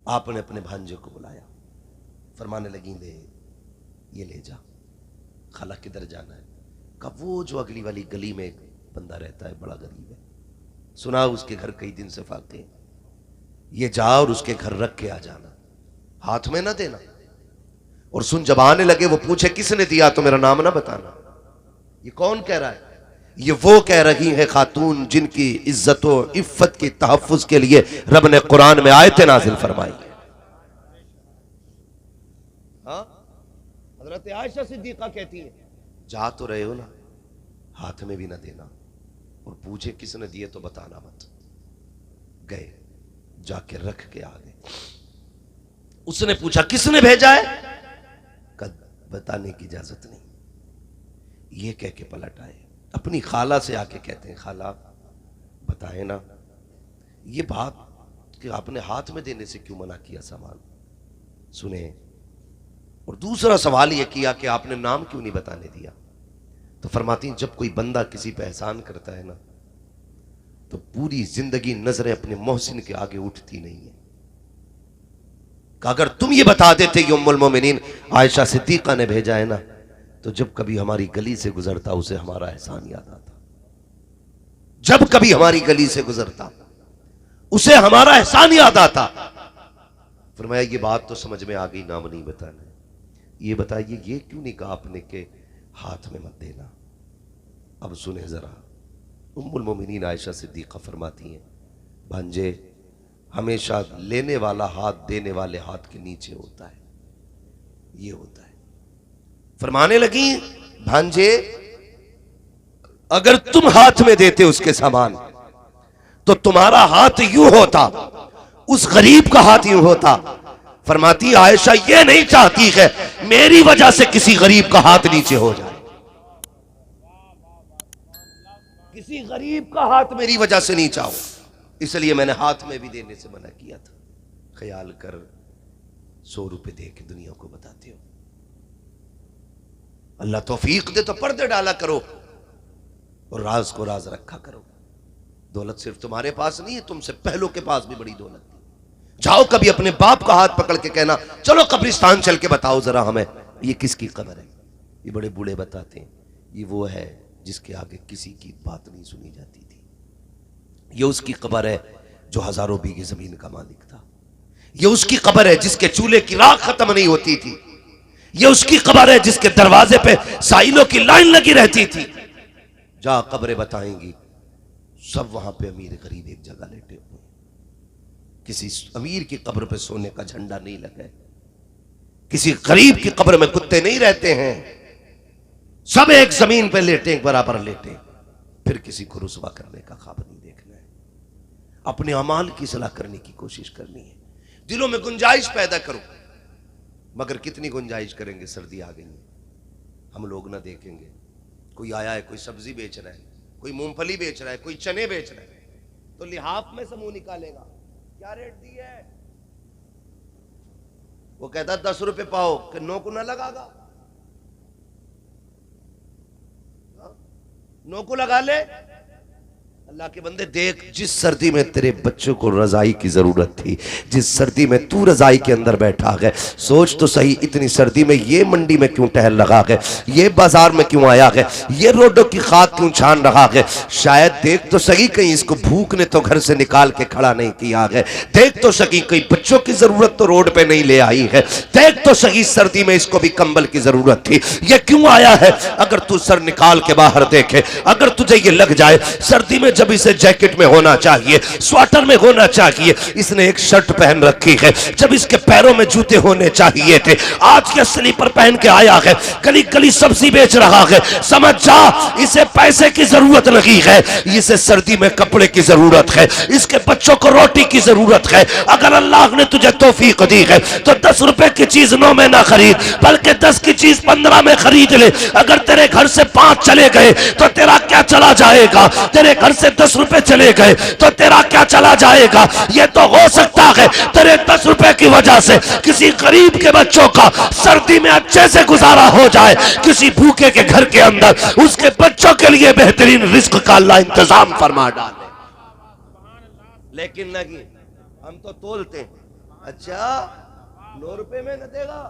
आपने अपने भांजे को बुलाया, फरमाने लगी ले ये ले जा। खाला किधर जाना है? कहा वो जो अगली वाली गली में एक बंदा रहता है, बड़ा गरीब है, सुना उसके घर कई दिन से फाके, ये जा और उसके घर रख के आ जाना, हाथ में ना देना। और सुन, जब आने लगे वो पूछे किसने दिया तो मेरा नाम ना बताना। ये कौन कह रहा है? ये वो कह रही है खातून जिनकी इज्जत और इफ्फत की तहफ्फुज के लिए रब ने कुरान में आयतें नाजिल फरमाई। हाँ, हजरत आयशा सिद्दीका कहती है जा तो रहे हो ना, हाथ में भी ना देना, और पूछे किसने दिए तो बताना मत। गए, जाके रख के आ गए। उसने पूछा किसने भेजा है? कद बताने की इजाजत नहीं। ये कह के पलट आए, अपनी खाला से आके कहते हैं खाला बताए ना ये बात कि आपने हाथ में देने से क्यों मना किया सामान, सुने। और दूसरा सवाल यह किया कि आपने नाम क्यों नहीं बताने दिया। तो फरमाती जब कोई बंदा किसी पे एहसान करता है ना तो पूरी जिंदगी नजरें अपने मोहसिन के आगे उठती नहीं है। अगर तुम ये बता देते कि उम्मुल मोमिनीन आयशा सिद्दीका ने भेजा है ना, तो जब कभी हमारी गली से गुजरता उसे हमारा एहसान याद आता। जब कभी हमारी गली से गुजरता उसे हमारा एहसान याद आता। फरमाया ये बात तो समझ में आ गई, नाम नहीं बताना। ये बताइए ये क्यों नहीं कहा आपने के हाथ में मत देना। अब सुने जरा, उम्मुल मोमिनीन आयशा सिद्दीका फरमाती हैं भांजे हमेशा लेने वाला हाथ देने वाले हाथ के नीचे होता है, ये होता है। फरमाने लगी भांजे अगर तुम हाथ में देते उसके सामान तो तुम्हारा हाथ यूं होता, उस गरीब का हाथ यूं होता। फरमाती आयशा ये नहीं चाहती है मेरी वजह से किसी गरीब का हाथ नीचे हो जाए, किसी गरीब का हाथ मेरी वजह से नीचा हो, इसलिए मैंने हाथ में भी देने से मना किया था। ख्याल कर 100 रुपए दे के दुनिया को बताते हो। अल्लाह तौफीक दे तो पर्दे डाला करो और राज को राज रखा करो। दौलत सिर्फ तुम्हारे पास नहीं है, तुमसे पहलों के पास भी बड़ी दौलत थी। जाओ कभी अपने बाप का हाथ पकड़ के कहना चलो कब्रिस्तान चल के बताओ जरा हमें ये किसकी कब्र है। ये बड़े बूढ़े बताते हैं ये वो है जिसके आगे किसी की बात नहीं सुनी जाती थी। ये उसकी कब्र है जो हजारों बीघे जमीन का मालिक था। ये उसकी कब्र है जिसके चूल्हे की राख खत्म नहीं होती थी। ये उसकी कब्र है जिसके दरवाजे पे साइलों की लाइन लगी रहती थी। जा कब्रें बताएंगी, सब वहां पे अमीर गरीब एक जगह लेटे हुए। किसी अमीर की कब्र पे सोने का झंडा नहीं लगा है, किसी गरीब की कब्र में कुत्ते नहीं रहते हैं। सब एक जमीन पे लेटे, एक बराबर लेटे। फिर किसी को रुसवा करने का ख्वाब नहीं देखना है, अपने अमाल की सलाह करने की कोशिश करनी है। दिलों में गुंजाइश पैदा करो, मगर कितनी गुंजाइश करेंगे, सर्दी आ गई है, हम लोग ना देखेंगे। कोई आया है, कोई सब्जी बेच रहा है, कोई मूंगफली बेच रहा है, कोई चने बेच रहा है, तो लिहाफ में से मुंह निकालेगा क्या रेट दी है। वो कहता 10 रुपए पाओ कि नो को ना लगागा, नो को लगा ले। अल्लाह के बंदे देख, जिस सर्दी में तेरे बच्चों को रजाई की जरूरत थी, जिस सर्दी में तू रजाई के अंदर बैठा है, सोच तो सही इतनी सर्दी में ये मंडी में क्यों टहल रहा है, ये बाजार में क्यों आया है, ये रोडों की खाक क्यों छान रहा है। शायद देख तो सही कहीं इसको भूख ने तो घर से निकाल के खड़ा नहीं किया है। देख तो सही कहीं बच्चों की जरूरत तो रोड पे नहीं ले आई है। देख तो सही सर्दी में इसको भी कंबल की जरूरत थी, ये क्यों आया है। अगर तू सर निकाल के बाहर देखे, अगर तुझे ये लग जाए सर्दी में जब इसे जैकेट में होना चाहिए, स्वेटर में होना चाहिए, इसने एक शर्ट पहन रखी है, जब इसके पैरों में जूते होने चाहिए थे, आज के स्लीपर पहन के आया है, गली गली सब्जी बेच रहा है। समझ जा, इसे पैसे की जरूरत नहीं है, इसे सर्दी में कपड़े की जरूरत है, इसके बच्चों को रोटी की जरूरत है। अगर अल्लाह ने तुझे तौफीक दी है तो 10 रुपए की चीज 9 में ना खरीद, बल्कि 10 की चीज 15 में खरीद ले। अगर तेरे घर से 5 चले गए तो तेरा क्या चला जाएगा, तेरे घर से 10 रुपए चले गए तो तेरा क्या चला जाएगा। यह तो हो सकता है तेरे 10 रुपए की वजह से किसी गरीब के बच्चों का सर्दी में अच्छे से गुजारा हो जाए, किसी भूखे के घर के अंदर उसके बच्चों के लिए बेहतरीन रिस्क का अल्लाह इंतजाम फरमा डाले। लेकिन नहीं, हम तो तोलते हैं, अच्छा 9 रुपए में न देगा,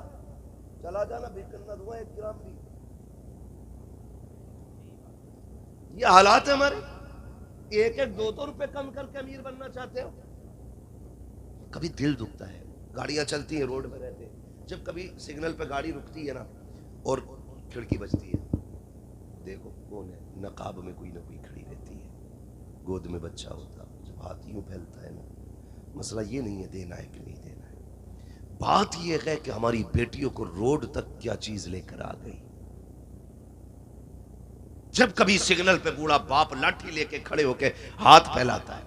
चला जाना, बेचन ना दूंगा 1 ग्राम भी। ये हालात है हमारे। 1-1 2-2 रुपए कम करके अमीर बनना चाहते हो। कभी दिल दुखता है, गाड़ियां चलती हैं, रोड में रहते हैं, जब कभी सिग्नल पे गाड़ी रुकती है ना और खिड़की बजती है, देखो कौन है, नकाब में कोई ना कोई खड़ी रहती है, गोद में बच्चा होता, जब हाथ यूं फैलता है ना, मसला ये नहीं है देना है कि नहीं देना है, बात ये है कि हमारी बेटियों को रोड तक क्या चीज लेकर आ गई। जब कभी सिग्नल पे बूढ़ा बाप लाठी लेके खड़े होके हाथ फैलाता है,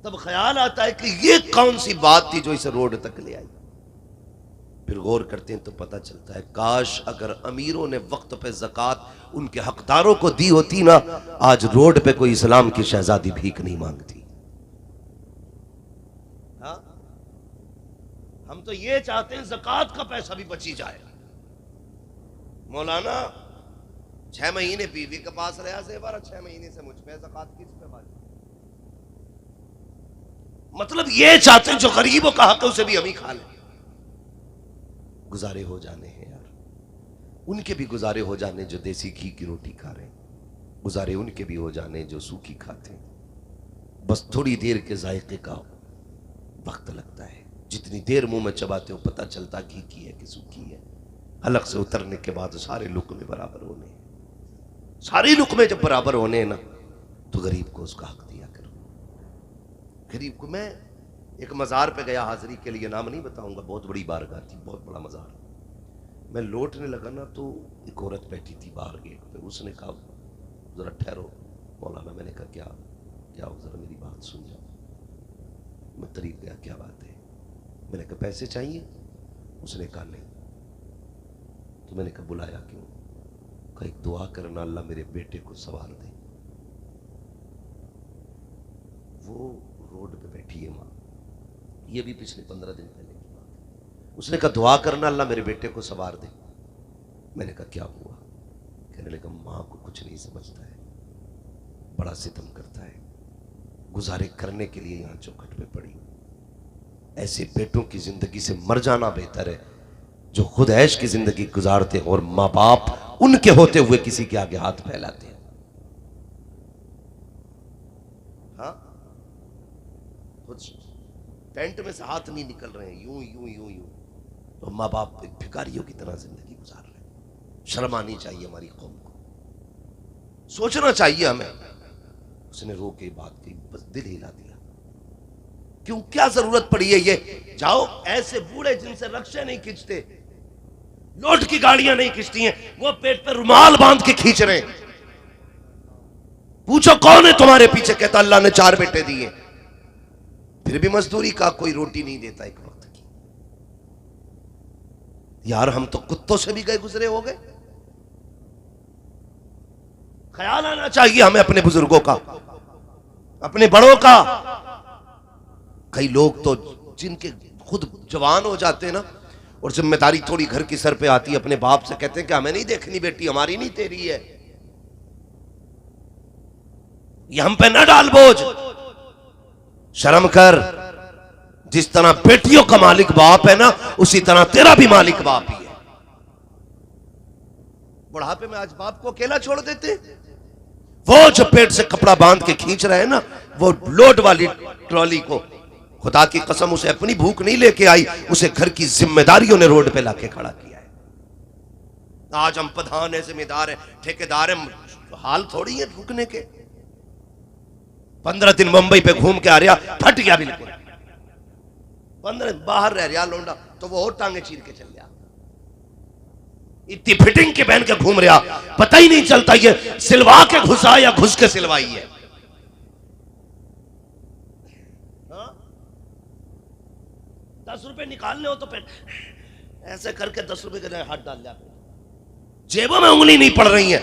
तब ख्याल आता है कि ये कौन सी बात थी जो इसे रोड तक ले आई। फिर गौर करते हैं तो पता चलता है, काश अगर अमीरों ने वक्त पे ज़कात उनके हकदारों को दी होती ना, आज रोड पे कोई इस्लाम की शहजादी भीख नहीं मांगती। हाँ? हम तो ये चाहते हैं ज़कात का पैसा भी बची जाए। मौलाना 6 महीने बीवी के पास रहा से बार, 6 महीने से मुझ पे ज़कात किस पे बात? मतलब ये चाहते हैं जो गरीबों का हक है उसे भी हम ही खा लें। गुजारे हो जाने हैं यार, उनके भी गुजारे हो जाने जो देसी घी की रोटी खा रहे हैं, गुजारे उनके भी हो जाने जो सूखी खाते हैं। बस थोड़ी देर के जायके का वक्त लगता है, जितनी देर मुंह में चबाते हो पता चलता घी की है कि सूखी है। हलक से उतरने के बाद सारे लुक़्मे बराबर होने हैं। सारे लुक़्मे जब बराबर होने हैं ना, तो गरीब को उसका हक दिया करो। गरीब को, मैं एक मज़ार पे गया हाजिरी के लिए, नाम नहीं बताऊंगा, बहुत बड़ी बारगाह थी, बहुत बड़ा मज़ार। मैं लौटने लगा ना तो एक औरत बैठी थी बाहर गेट पे, उसने कहा ज़रा ठहरो मौलाना। मैंने कहा क्या क्या हो, ज़रा मेरी बात सुन जाओ। मैं करीब गया, क्या बात है? मैंने कहा पैसे चाहिए? उसने कहा नहीं। तो मैंने कहा बुलाया क्यों? कहा एक दुआ करना, अल्लाह मेरे बेटे को सवार दे। वो रोड पे बैठी है माँ, ये भी पिछले 15 दिन पहले की बात है। उसने कहा दुआ करना अल्लाह मेरे बेटे को सवार दे। मैंने कहा क्या हुआ? कहने लगा माँ को कुछ नहीं समझता है, बड़ा सितम करता है, गुजारे करने के लिए यहाँ चौखट पे पड़ी। ऐसे बेटों की जिंदगी से मर जाना बेहतर है जो खुद ऐश की जिंदगी गुजारते और माँ बाप उनके होते हुए किसी के आगे हाथ फैलाते हैं। हाँ, खुद टेंट में से हाथ नहीं निकल रहे हैं, यूं यूं यूं यूं, तो माँ बाप भिखारियों की तरह जिंदगी गुजार रहे हैं। शर्म आनी चाहिए हमारी कौम को, सोचना चाहिए हमें। उसने रो के बात की, बस दिल हिला दिया। क्यों, क्या जरूरत पड़ी है ये? जाओ, ऐसे बूढ़े जिनसे रक्शे नहीं खींचते, लोट की गाड़ियां नहीं खींचती हैं, वो पेट पे रुमाल बांध के खींच रहे हैं। पूछो कौन है तुम्हारे पीछे? कहता अल्लाह ने 4 बेटे दिए, फिर भी मजदूरी का कोई रोटी नहीं देता एक वक्त की। यार हम तो कुत्तों से भी गए गुजरे हो गए। ख्याल आना चाहिए हमें अपने बुजुर्गों का, अपने बड़ों का। कई लोग तो जिनके खुद जवान हो जाते हैं ना, और जिम्मेदारी थोड़ी घर की सर पे आती है, अपने बाप से कहते हैं कि हमें नहीं देखनी बेटी, हमारी नहीं तेरी है, ये हम पे न डाल बोझ, शर्म कर। जिस तरह बेटियों का मालिक बाप है ना, उसी तरह तेरा भी मालिक बाप ही है। बुढ़ापे में आज बाप को अकेला छोड़ देते। वो जो पेट से कपड़ा बांध के खींच रहे हैं ना, वो लोड वाली ट्रॉली को, खुदा की कसम उसे अपनी भूख नहीं लेके आई, उसे घर की जिम्मेदारियों ने रोड पे लाके खड़ा किया है। आज हम प्रधान है, जिम्मेदार है, ठेकेदार है, हाल थोड़ी है रुकने के। 15 दिन मुंबई पे घूम के आ रहा, फट गया बिल्कुल। 15 दिन बाहर रह रहा लौंडा, तो वो और टांगे चीर के चल गया। इतनी फिटिंग के पहन के घूम रहा, पता ही नहीं चलता ये सिलवा के घुसा या घुस के सिलवाई है। 10 रुपए निकालने हो तो फिर ऐसे करके 10 रुपए के हाथ डाल लिया, जेबों में उंगली नहीं पड़ रही है।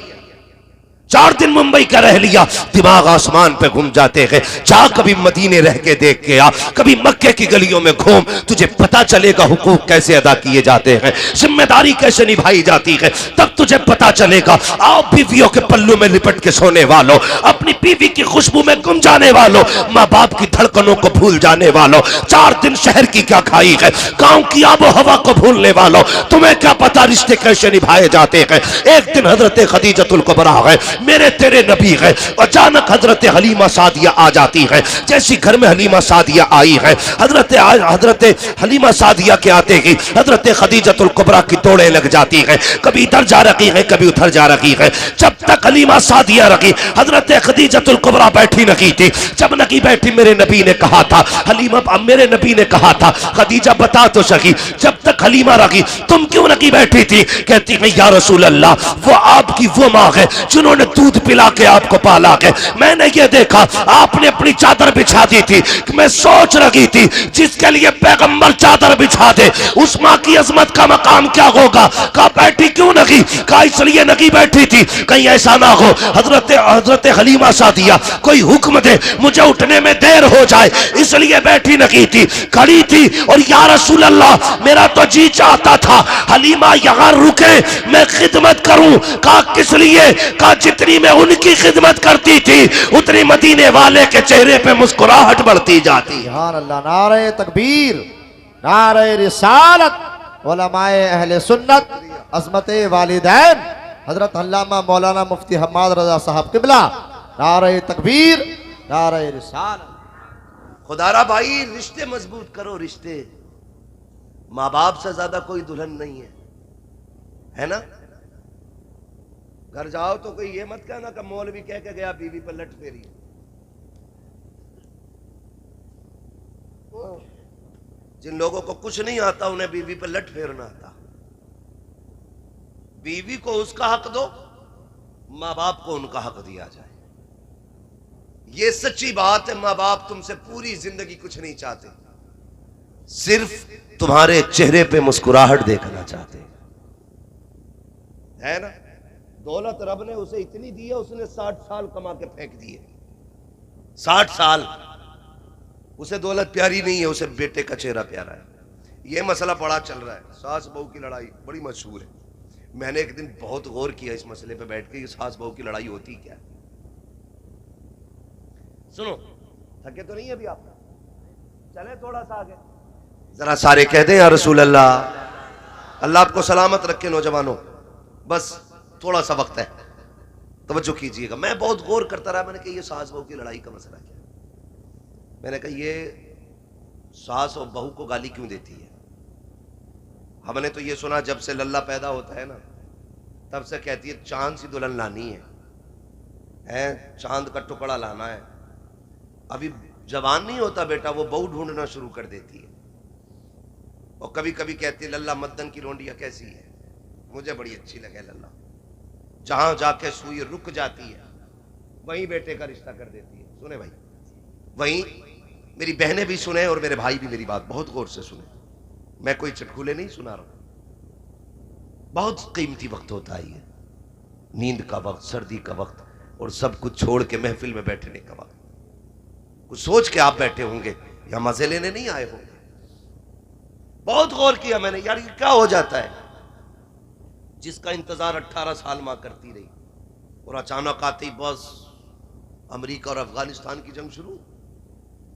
4 दिन मुंबई का रह लिया, दिमाग आसमान पे घूम जाते हैं। जा कभी मदीने रह के देख के आ, कभी मक्के की गलियों में घूम, तुझे पता चलेगा हुकूक कैसे अदा किए जाते हैं, जिम्मेदारी कैसे निभाई जाती है, तब तुझे पता चलेगा। आओ बीवियों के पल्लू में लिपट के सोने वालों, अपनी बीवी की खुशबू में गुम जाने वालों, माँ बाप की धड़कनों को भूल जाने वालों, 4 दिन शहर की क्या खाई है, गांव की आबो हवा को भूलने वालों, तुम्हें क्या पता रिश्ते कैसे निभाए जाते हैं। एक दिन हजरत खदीजतुल कुबरा है, मेरे तेरे नबी है, अचानक हजरत हलीमा सादिया आ जाती है। जैसी घर में हलीमा सादिया आई है, हजरत हलीमा सादिया के आते ही हजरत खदीजतुल कुबरा की दौड़े लग जाती है। कभी इधर जा रही है, कभी उधर जा रही है। जब तक हलीमा सादिया रखी, हजरत खदीजतुल कुबरा बैठी नहीं थी। जब नहीं बैठी, मेरे नबी ने कहा था, हलीमा, मेरे नबी ने कहा था, खदीजा बता तो सकी, जब तक हलीमा रखी तुम क्यों नहीं बैठी थी? कहती है या रसूल अल्लाह, वो आपकी वो माँ है जिन्होंने दूध पिला के आपको पाला है। मैंने ये देखा आपने अपनी चादर बिछा दी थी, मैं सोच रही थी जिसके लिए पैगंबर चादर बिछा दे, उस माँ की अजमत का मकाम क्या होगा। कहा बैठी क्यों नहीं? कहा इसलिए नहीं बैठी थी, कहीं ऐसा ना हो हजरत हलीमा सादिया कोई हुक्म दे, मुझे उठने में देर हो जाए, इसलिए बैठी नहीं थी, खड़ी थी। और या रसूल अल्लाह, मेरा तो जी चाहता था हलीमा यहाँ रुके, मैं खिदमत करूं। कहा किस लिए? कहा जितनी मैं उनकी खिदमत करती थी, उतनी मदीने वाले के चेहरे पे मुस्कुराहट बढ़ती जाती। सुभान अल्लाह। नारे तकबीर, नारे रिसालत, उलमाए अहले सुन्नत, अज़मते वालिदैन, हजरत अल्लामा मौलाना मुफ्ती हम्माद रजा साहब किबला, नारे तकबीर, नारे रिसालत। खुदारा भाई, रिश्ते मजबूत करो, रिश्ते। माँ बाप से ज्यादा कोई दुल्हन नहीं है ना? घर जाओ तो कोई ये मत कहना कि मौलवी कह के गया बीवी पर लट फेरी। जिन लोगों को कुछ नहीं आता उन्हें बीवी पर लट फेरना आता। बीवी को उसका हक दो, माँ बाप को उनका हक दिया जाए। ये सच्ची बात है। माँ बाप तुमसे पूरी जिंदगी कुछ नहीं चाहते, सिर्फ तुम्हारे चेहरे पे मुस्कुराहट देखना चाहते है ना? दौलत रब ने उसे इतनी दी है, उसने 60 साल कमा के फेंक दिए। 60 साल उसे दौलत प्यारी नहीं है, उसे बेटे का चेहरा प्यारा है। यह मसला बड़ा चल रहा है, सास बहू की लड़ाई बड़ी मशहूर है। मैंने एक दिन बहुत गौर किया इस मसले पे बैठ के, ये सास बहू की लड़ाई होती क्या है। सुनो, थके तो नहीं अभी आप? चले थोड़ा सा आगे, जरा सारे कह दें या रसूल अल्लाह। अल्लाह आपको सलामत रखे नौजवानों, बस थोड़ा सा वक्त है, तवज्जो कीजिएगा। मैं बहुत गौर करता रहा, मैंने कहा ये सास बहू की लड़ाई का मसला क्या है। मैंने कहा ये सास और बहू को गाली क्यों देती है। हमने तो ये सुना जब से लल्ला पैदा होता है ना, तब से कहती है चांद सी दुल्हन लानी है, चांद का टुकड़ा लाना है। अभी जवान नहीं होता बेटा, वो बहू ढूंढना शुरू कर देती है। और कभी कभी कहती है लल्ला मद्दन की रोंडिया कैसी है, मुझे बड़ी अच्छी लगे लल्ला। जहां जाके सुई रुक जाती है वहीं बेटे का रिश्ता कर देती है। सुने भाई, वहीं मेरी बहनें भी सुने और मेरे भाई भी मेरी बात बहुत गौर से सुने। मैं कोई चटकुले नहीं सुना रहा हूं। बहुत कीमती वक्त होता है ये, नींद का वक्त, सर्दी का वक्त, और सब कुछ छोड़ के महफिल में बैठने का वक्त। कुछ सोच के आप बैठे होंगे या मजे लेने नहीं आए होंगे। बहुत गौर किया मैंने, यार ये क्या हो जाता है। जिसका इंतजार 18 साल मां करती रही और अचानक आते ही बस अमेरिका और अफगानिस्तान की जंग शुरू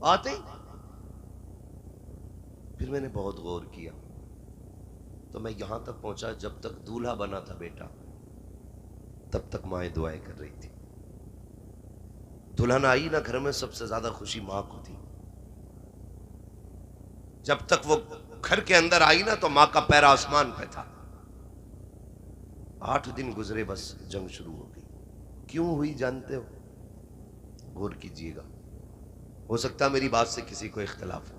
आते ही। फिर मैंने बहुत गौर किया तो मैं यहां तक पहुंचा, जब तक दूल्हा बना था बेटा तब तक माएं दुआएं कर रही थी। दुल्हन आई ना घर में, सबसे ज्यादा खुशी मां को थी। जब तक वो घर के अंदर आई ना तो मां का पैर आसमान पे था। 8 दिन गुजरे, बस जंग शुरू हो गई। क्यों हुई जानते हो? गौर कीजिएगा। हो सकता है मेरी बात से किसी को इख्तलाफ हो,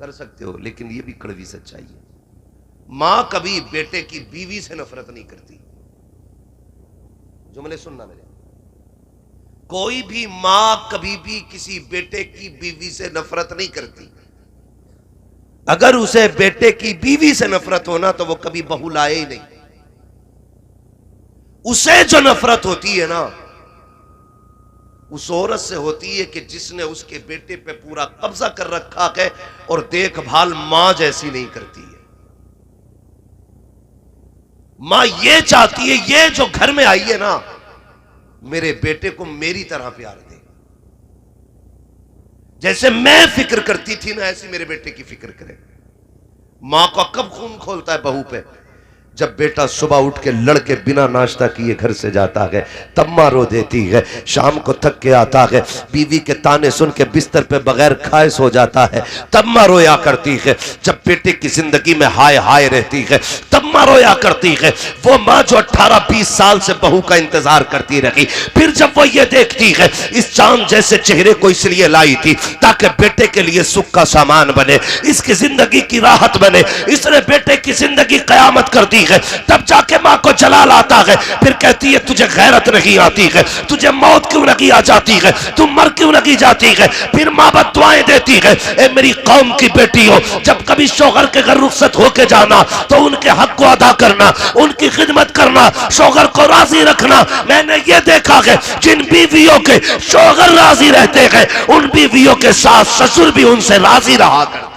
कर सकते हो, लेकिन यह भी कड़वी सच्चाई है। मां कभी बेटे की बीवी से नफरत नहीं करती। जुमले सुनना मेरे, कोई भी मां कभी भी किसी बेटे की बीवी से नफरत नहीं करती। अगर उसे बेटे की बीवी से नफरत होना तो वो कभी बहू लाए ही नहीं। उसे जो नफरत होती है ना उस औरत से होती है कि जिसने उसके बेटे पे पूरा कब्जा कर रखा है और देखभाल मां जैसी नहीं करती है। मां ये चाहती है ये जो घर में आई है ना, मेरे बेटे को मेरी तरह प्यार दे, जैसे मैं फिक्र करती थी ना ऐसी मेरे बेटे की फिक्र करे। मां का कब खून खोलता है बहू पे? जब बेटा सुबह उठ के लड़के बिना नाश्ता किए घर से जाता है, तब मां रो देती है। शाम को थक के आता है, बीवी के ताने सुन के बिस्तर पे बगैर खाए सो जाता है, तब मां रोया करती है। जब बेटे की जिंदगी में हाय हाय रहती है, तब मां रोया करती है। वो मां जो 18-20 साल से बहू का इंतजार करती रही, फिर जब वो ये देखती है इस चांद जैसे चेहरे को इसलिए लाई थी ताकि बेटे के लिए सुख का सामान बने, इसकी जिंदगी की राहत बने, इसने बेटे की जिंदगी कयामत कर दी है, तब जाके मां को जलाल आता है। फिर कहती है तुझे गैरत नहीं आती है, तुझे मौत क्यों नहीं आ जाती है, तू मर क्यों नहीं जाती है। फिर मां बद्दुआएं देती है, ए मेरी कौम की बेटी हो, जब कभी शौहर के घर रुखसत होके जाना तो उनके हक को अदा करना, उनकी खिदमत करना, शौहर को राजी रखना। मैंने ये देखा है जिन बीवियों के शौहर राजी रहते हैं, उन बीवियों के साथ ससुर भी उनसे राजी रहा करते।